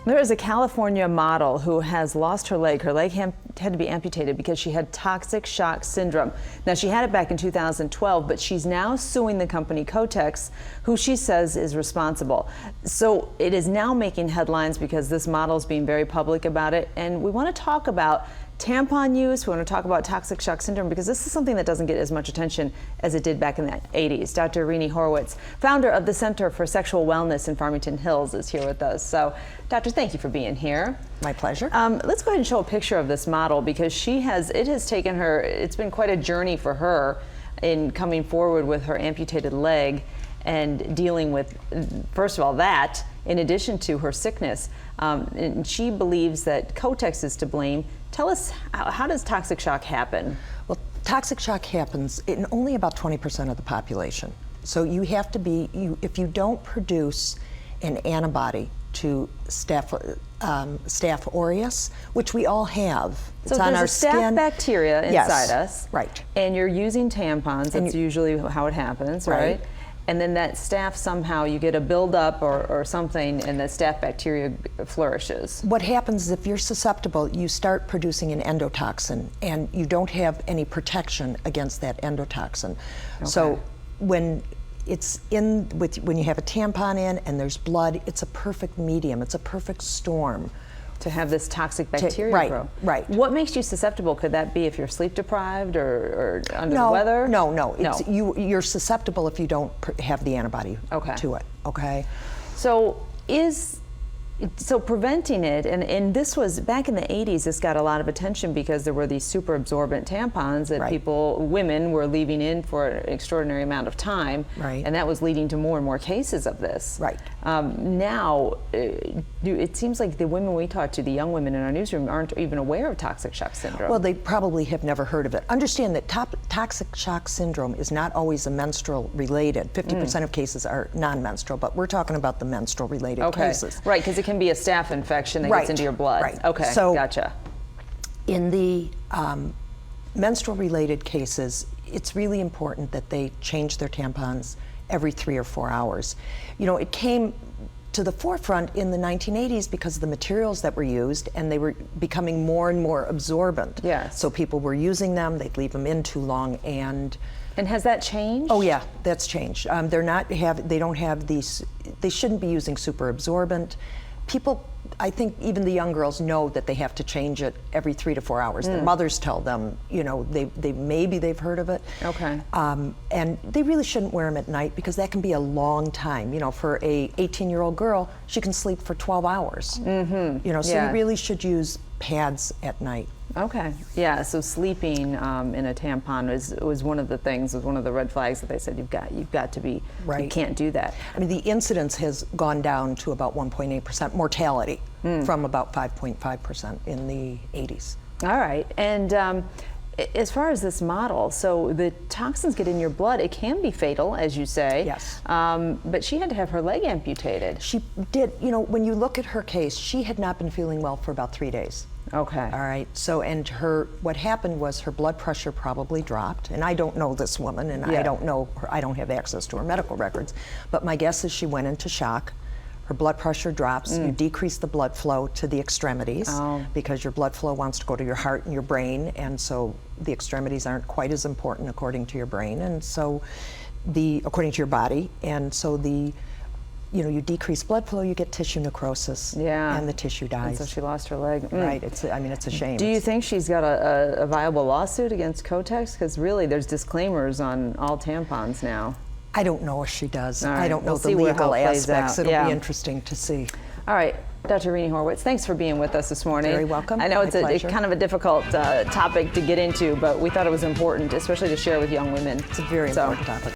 There is a California model who has lost her leg. Her leg had to be amputated because she had toxic shock syndrome. Now, she had it back in 2012, but she's now suing the company Kotex, who she says is responsible. So it is now making headlines because this model is being very public about it. And we want to talk about tampon use. We want to talk about toxic shock syndrome because this is something that doesn't get as much attention as it did back in the 80s. Dr. Deena Horowitz, founder of the Center for Sexual Wellness in Farmington Hills, is here with us. So, Doctor, thank you for being here. My pleasure. Let's go ahead and show a picture of this model because it has taken her, it's been quite a journey for her in coming forward with her amputated leg and dealing with, first of all, that, in addition to her sickness. And she believes that Kotex is to blame. Tell us, how does toxic shock happen? Well, toxic shock happens in only about 20% of the population. So you have to be, if you don't produce an antibody to Staph aureus, which we all have. It's on our skin. So there's a staph bacteria inside us. Right. And you're using tampons. That's usually how it happens, right? And then that staph, somehow you get a buildup or something, and the staph bacteria flourishes. What happens is if you're susceptible, you start producing an endotoxin, and you don't have any protection against that endotoxin. Okay. So when it's when you have a tampon in and there's blood, it's a perfect medium. It's a perfect storm to have this toxic bacteria grow. Right. What makes you susceptible? Could that be if you're sleep deprived or under the weather? No. You're susceptible if you don't have the antibody to it. Okay. So preventing it, and this was back in the 80s, this got a lot of attention because there were these super absorbent tampons that women were leaving in for an extraordinary amount of time, and that was leading to more and more cases of this. Right. Now, it seems like the women we talk to, the young women in our newsroom, aren't even aware of toxic shock syndrome. Well, they probably have never heard of it. Understand that toxic shock syndrome is not always a menstrual related. 50% of cases are non-menstrual, but we're talking about the menstrual related cases. Right, because it can be a staph infection that gets into your blood. Right. Okay, so gotcha. In the menstrual related cases, it's really important that they change their tampons every 3 or 4 hours. You know, it came to the forefront in the 1980s because of the materials that were used, and they were becoming more and more absorbent. Yes. So people were using them, they'd leave them in too long, and has that changed? Oh yeah, that's changed. They don't have these, they shouldn't be using super absorbent. People, I think even the young girls know that they have to change it every 3 to 4 hours. Their mothers tell them, you know, maybe they've heard of it. Okay. And they really shouldn't wear them at night because that can be a long time. You know, for a 18-year-old girl, she can sleep for 12 hours. You know, so you really should use pads at night. Okay. Yeah. So sleeping in a tampon was one of the things, was one of the red flags that they said you've got to be. Right. You can't do that. I mean, the incidence has gone down to about 1.8% mortality from about 5.5% in the 80s. All right. And as far as this model, so the toxins get in your blood. It can be fatal, as you say. Yes. But she had to have her leg amputated. She did. You know, when you look at her case, she had not been feeling well for about 3 days. Okay. All right. So, and what happened was her blood pressure probably dropped. And I don't know this woman, and I don't know her, I don't have access to her medical records. But my guess is she went into shock. Her blood pressure drops. You decrease the blood flow to the extremities because your blood flow wants to go to your heart and your brain, and so the extremities aren't quite as important according to your brain, and so according to your body, and so you decrease blood flow, you get tissue necrosis, and the tissue dies. And so she lost her leg. Right. I mean, it's a shame. Do you think she's got a viable lawsuit against Kotex? Because really, there's disclaimers on all tampons now. I don't know if she does. Right. I don't know the legal aspects. It'll be interesting to see. All right, Dr. Deena Horowitz, thanks for being with us this morning. Very welcome. I know it's kind of a difficult topic to get into, but we thought it was important, especially to share with young women. It's a very important topic.